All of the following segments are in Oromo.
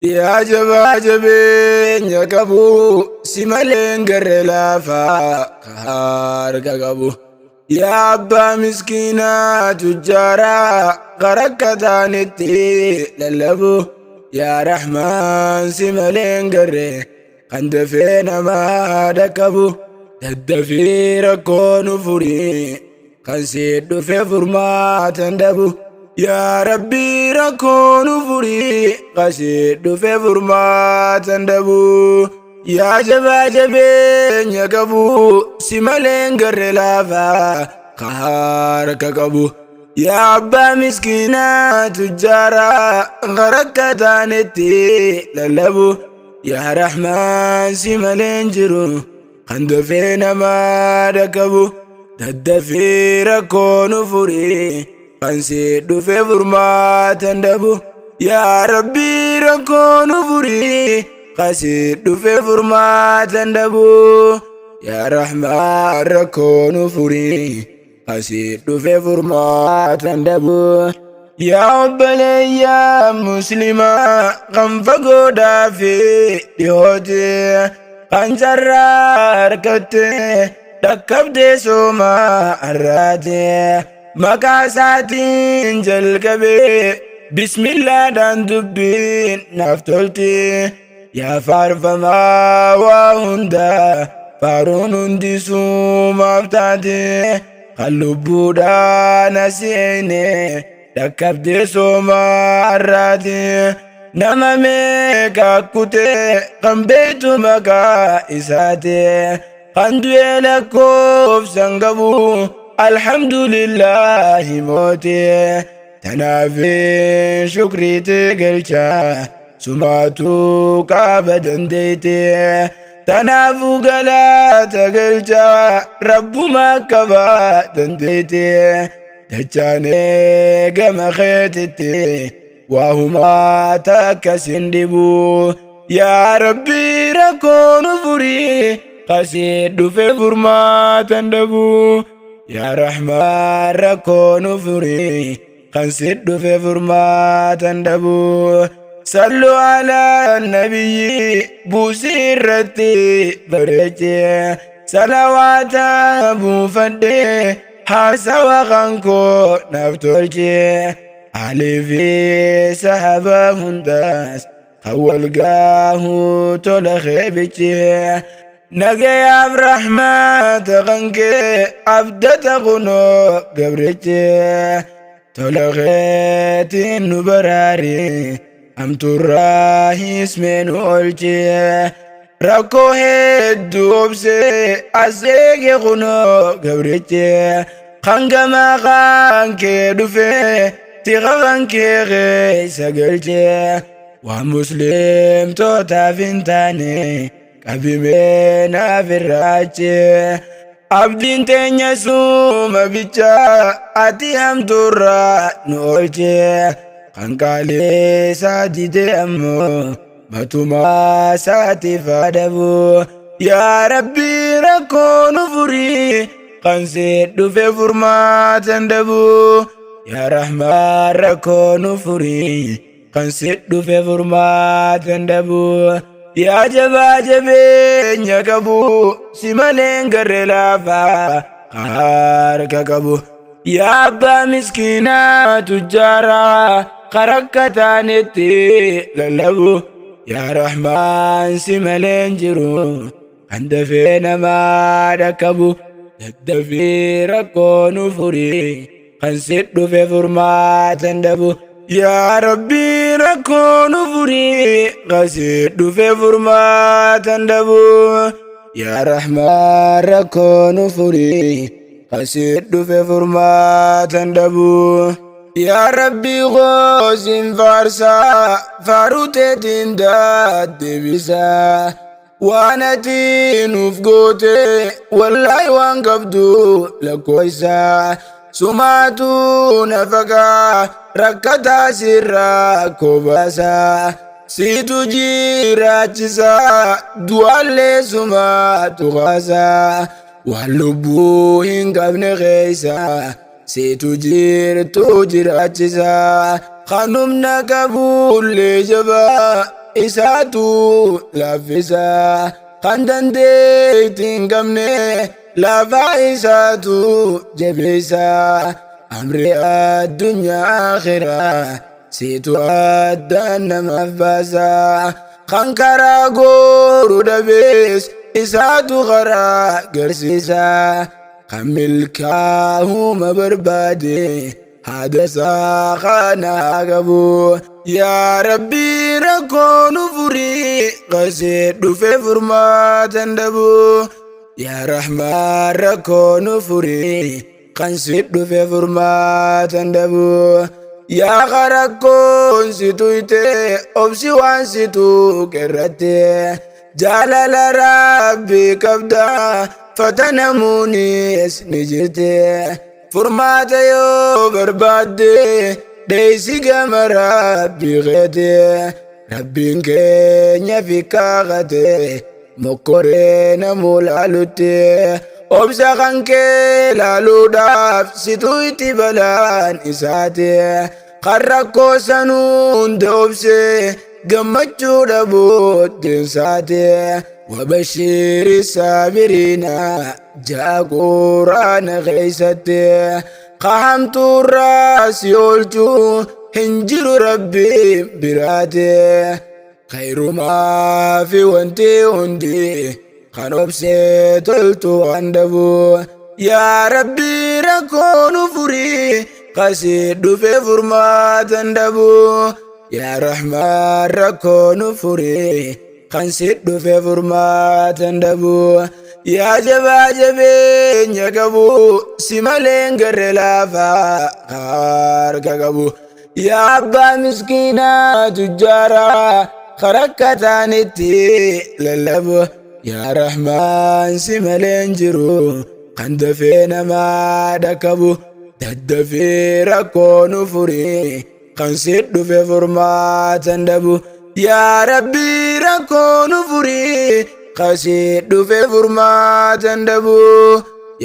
Yaa jabaa jabeenya qabu si maleen garee laafaa ka harka qabu. Yaa abbaa miskiinaa tujjaaraa ka rakkataanitti lallabu. Yaa Rahmaan si maleen garee kan dafee namaa dhaqqabu. Daddafii rakkoo nu furii kan si dhufe furmaatan dhabu. Yaa Rabbi rakkoo nu furii kan si dhufe furmaatan dhabu. Yaa jabaa jabeenya qabu si maleen garee laafaa ka harka qabu. Yaa abbaa miskiinaa tujjaaraa ka rakkataanitti lallabu. Yaa Rahmaan si maleen jiru kan dafee namaa dhaqqabu. Daddafii rakkoo nu furii kan si dhufe furmaatan dhabu. Yaa Rabbi rakkoo nu furii kan si dhufe furmaatan dhabu. Yaa Rahmaan rakkoo nu furii kan si dhufe furmaatan dhabu. Yaa obboleeyyaa muslimaa kan fagoodhaa fi dhiyootee kan carraa harkattee dhaqqabdee soomaa arraatee maqaa isaatiin jalqabee bismillaadhaan dubbiin naaf toltee. Yaa faarfamaa waa hundaa faaruun hundi suumaaf taatee kan lubbuudhaan aseenee dhaqqabdee soomaa arraatee. Nama meeqa kutee kan beektu maqaa isaatee kan du'ee lakkoofsan qabu alhamdulillahi mootee. Tanaafii shukriitee galchaa sumaatuu qaba dandeetee. Tanaafuu galaata galchaa rabbuma qabaa dandeetee. Dachaanee gama keetitti waa humaa takka sin dhibu. Yaa Rabbi rakkoo nu furii kan si dhufe furmaatan dhabu. Yaa Rahmaan rakkoo nu furii kan si dhufe furmaatan dhabu. Sallu alaa nabiyyi buusii irratti bareechee salawaata buufadhee haasawa kan koo naaf tolchee. Alii fi sahaba hundaas kan wal gaahuu tola keebichee. Nagayaaf rahmata kan kee abdata kunoo gabrichee. Tola keetiin nu baraaree hamtuurraa hismeen oolchee. Rakkoo hedduu obsee as eege kunoo gabrichee. Kan gamaa kan kee dhufee tiqa kan kee keessa galchee. Waa muslimtootaaf hin taane qabimee naaf irraachee. Abdiin teenya suuma bichaa ati hamtuurraa nu oolchee. Kan qaalee saatitee ammoo matumaa saatiif adabu. Yaa Rabbi rakkoo nu furii kan si dhufe furmaatan dhabu. Yaa Rahmaan rakkoo nu furii kan si dhufe furmaatan dhabu. Yaa jabaa jabeenya qabu si maleen garee laafaa ka harka qabu. Yaa abbaa miskiinaa tujjaaraa ka rakkataanitti lallabu. Yaa Rahmaan si maleen jiru kan dafee namaa dhaqqabu. Daddafii rakkoo nu furii kan si dhufe furmaatan dhabu. Yaa Rabbi rakkoo nu furii kan si dhufe furmaatan dhabu. Yaa Rahmaan rakkoo nu furii kan si dhufe furmaatan dhabu. Yaa Rabbi qoosin faarsaa faaruu teetiin deebisaa. Waan ati nuuf goote wallaahi waan qabdu lakkoofsaa. Sumaatu nafakaa rakkataa sirraa kobaasaa. Siitu jiraachisaa du'aallee sumaatu qaasaa. Waan lubbuu hin qabne keeysaa siitu jirtu jiraachisaa. Kan humna qabuullee jabaa isaatu laffisa kan dandeettii hin qabne lafa isaatu jabeessa amri addunyaa akhiraa situ addaan namaaf baasa kan karaa gooru dhabees isaatu karaa garsiisa kan milkaa'uma barbaade haada isaa kana qabu yaa rabbii rakkoo nu furii qasee dhufe furmaatan dhabu yaa rahmaan rakkoo nu furii qasee dhufe furmaatan dhabu yaa karakkoon situ ite obsi waan situ qirratte jaalala rabbii qabda fatanamuunis ni jirte furmaata yoo barbaadde dheeysi gama rabbii keete rabbiin keenya fi kaaqate mokkoree namuu laalutte obsa kan kee laaluudhaaf situ itti balaan isaate kan rakkoo sanuu hunda obse gammachuu dhabuutteensaate وبشر الصابرين جاء قرآن غيثته قامت الراس يولجو هنجر ربي براته خير ما في وانتي وندي خنوب سيتلتو عندبو يا ربي ركون فري قصيد في فرمات عندبو يا رحمن ركون فري kan sidhu fe furmaatan dhabu yaa jabaa jabeenya qabu si malee garre laafaa harka qabu yaa abbaa miskiinaa tujjaaraa karakkataanitti lallabu yaa rahmaan si malee jiru kan dafee namaa dhakabu daddafee rakkoo nu furii kan sidhu fe furmaatan dhabu yaa rabbii rakkoo nu furii qasii dhufe furmaatan dhabu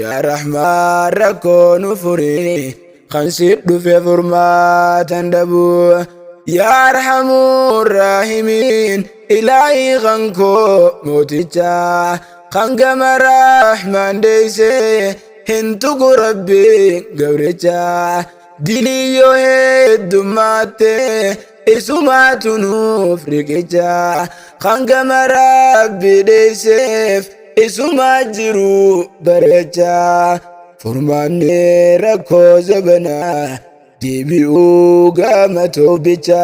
yaa rahmaan rakkoo nu furii qasii dhufe furmaatan dhabu yaa arhamuur raahimiin ilaahii kan koo mooticha kan gama rahmaan deeysee hin tuqu rabbiin gabricha diliyyoo heddummaate isumaatu nuuf riqicha kan gama rabbii deeyseef isumaa jiru bareecha furmaanni rakkoo zabanaa deebi'uu gama toobicha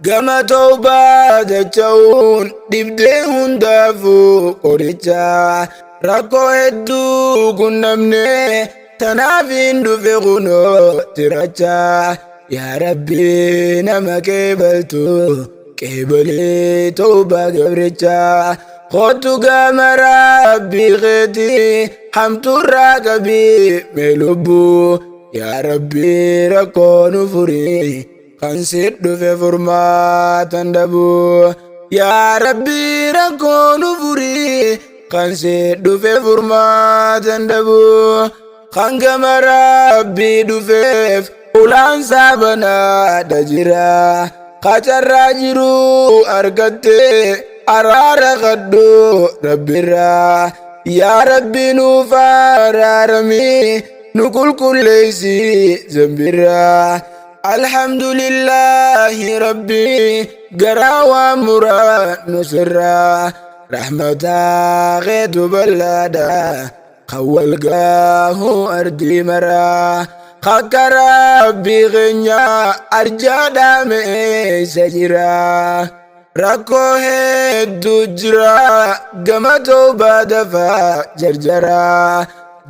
gama toobaa dacha'uun dhibdee hundaafuu qoricha rakkoo hedduu qunnamne tanaaf hin dhufe kunoo tiracha yaa rabbii nama qeebaltu qeebalee toobaa gabricha kootu gama rabbii keetii hamtuurraa qabii mee lubbuu yaa rabbii rakkoo nu furii kan sitti dhufe furmaatan dhabu yaa rabbii rakkoo nu furii kan sitti dhufe furmaatan dhabu kan gama rabbii dhufeef ulaan saabanaa dajira qacarraa jiru argatte araara qaddu rabbirraa yaa rabbi nuuf araarami nu qulqulleeysi zambirraa alhamdulillahi rabbi garaa waan muraan nu sirraa rahmataa keetu ballaadha kan walgaahu ardii maraa akka rabbii keenya arjaadhaa meeysa jira rakkoo hedduu jira gama toobaa dafaa jarjara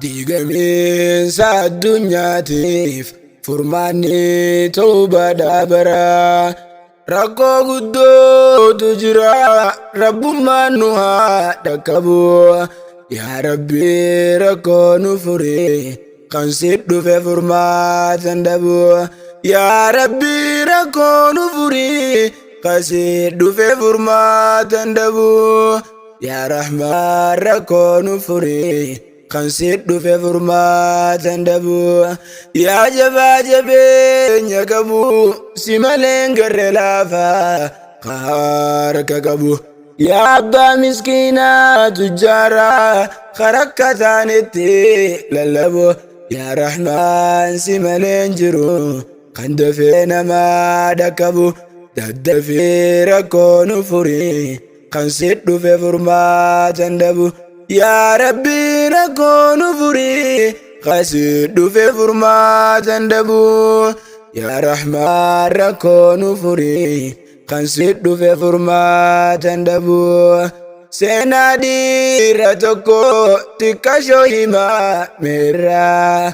diigamiinsa addunyaatiif furmaanni toobaa dhaabara rakkoo guddootu jira rabbummaan nu haa dhaqqabu yaa rabbii rakkoo nu furii kan sitti dhufe furmaatan dhabu yaa rabbii rakkoo nu furii kan sitti dhufe furmaatan dhabu yaa rahmaan rakkoo nu furii kan sitti dhufe furmaatan dhabu yaa jabaa jabeenya qabu si malee garre laafaa harka qabu. Yaa abbaa miskiinaa tujjaaraa harka taanetti lallabu. Yaa Rahmaan si malee hin jiru kan dafee namaa dhaqqabu. Daddafee rakkoo nu furi kan si dhufe furmaata hin dhabu. Yaa Rabbi rakkoo nu furi kan si dhufe furmaata hin dhabu. Yaa Rahmaan rakkoo nu furi kan si dhufe furmaata hin dhabu. Seenaa dhiira tokko xiqqashoo himaa meerraa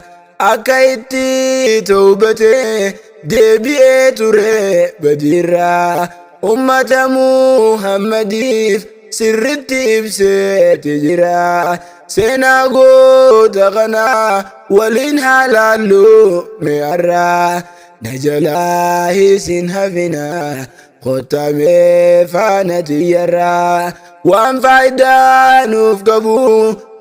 akka itti tawbatee deebi'ee ture badiirraa. Ummata Muhammadiif sirritti ibseeti jira. Seenaa goota kanaa waliin haalaallu mi'arraa. Na jalaa hin hafinaa kottamee faana tiyyarraa. Waan faayidaa nuuf qabu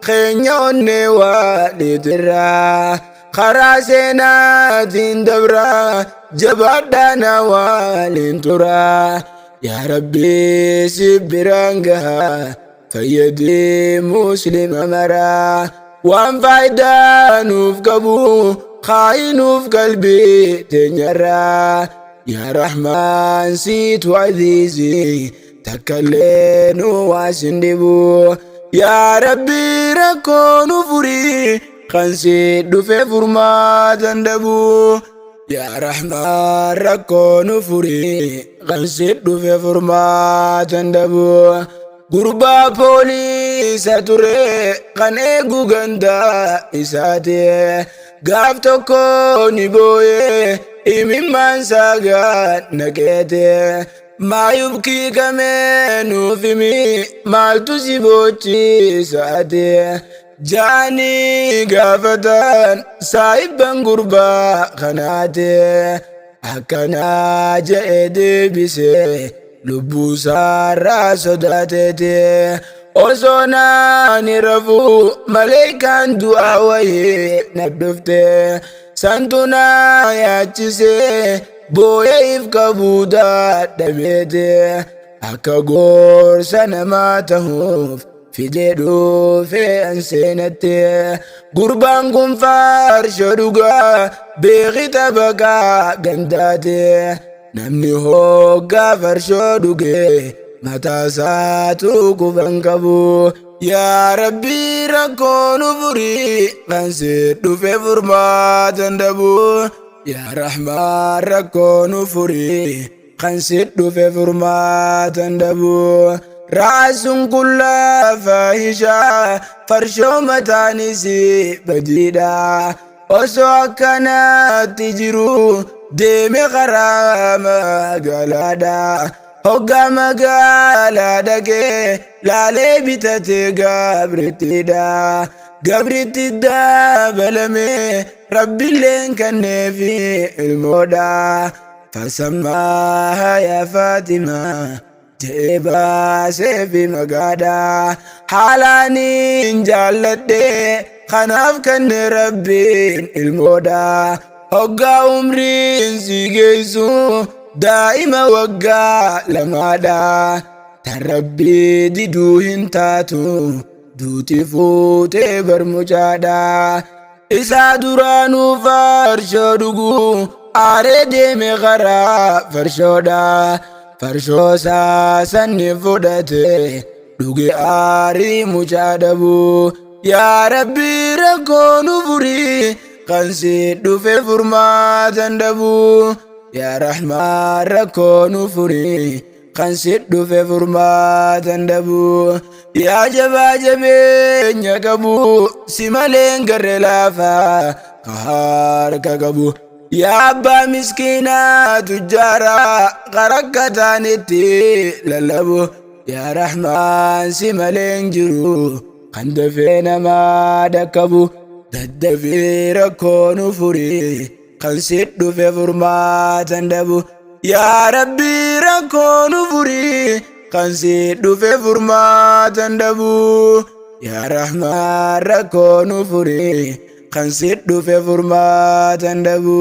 keenya onnee waaliitirraa. Karaa seenaatiin dabraa jabaadhaa na waliin turaa. Yaa Rabbi si biraan gahaa fayyadii muslima maraa. Waan faayidaa nuuf qabu kaayinuuf qalbii teenyarraa. Yaa Rahmaan siitu aziizii takkallee nu waasin dhibu. Yaa Rabbi rakkoo nu furi kan si dhufe furmaata hin dhabu. Yaa Rahmaan rakkoo nu furi kan si dhufe furmaata hin dhabu. Gurbaa pooliisa ture kan eegu gandaa isaati. Gaaf tokko ni booye imimmaan saagaan naqeete. Maayubkii kamee nuuf himi maaltu si boochisaate. Jaanii gaafatan saayibban gurbaa kanaate. Akkanaa je'ee deebise lubbuusaarraa sodaateete. Osoo naani rafuu maleekaan du'aa wayii naddofte. Santu naa yaachisee booyeef kabuudaa dhabeete. Akka gorsa namaa tahuuf fidee dhuufee an seenatte. Gurbaan kun faarshoo dhugaa beeki tabaqaa gandaate. Namni hoggaa farshoo dhugee mataasaatu kufan qabu. Yaa Rabbi rakkoo nu furi kan si dhufe furmaata hin dhabu. Yaa Rahmaan rakkoo nu furi kan si dhufe furmaata hin dhabu. Raasuun kullaa faahishaa farshoo mataanis badiidha. Osoo akkanaatti jiru deeme karaa magaalaadha. Hoggaa magaalaa dhaqee laalee bitatee gabrittidha. Gabritti dabalamee rabbiilleen kanneefi ilmoodha. Fasammaa yaa Faatimaa je'ee baaseefi magaadha. Haalaaniin jaalladhee kanaaf kanne rabbiin ilmoodha. Hoggaa umriin si geessu daa'ima waggaa lamaadha. Tan Rabbii diduu hin taatu duuti fuutee barmucaadha. Isaa duraanuu farshoo dhuguu aaree deeme karaa farshoodha. Farshoo saasanni fudhate dhuge aarii mucaa dhabu. Yaa Rabbi rakkoo nu furi kan si dhufe furmaata hin dhabu. Yaa Rahmaan rakkoo nu furi kan si dhufe furmaata hin dhabu. Yaa jabaa jabeenya qabu si malee garre laafaa ka harka qabu. Yaa abbaa miskiinaa tujjaaraa harka taanetti lallabu. Yaa Rahmaan si malee hin jiru kan dafee namaa dhaqqabu. Daddafee rakkoo nu furi kan si dhufe furmaata hin dhabu. Yaa Rabbi rakkoo nu furi kan si dhufe furmaata hin dhabu. Yaa Rahmaan rakkoo nu furi kan si dhufe furmaata hin dhabu.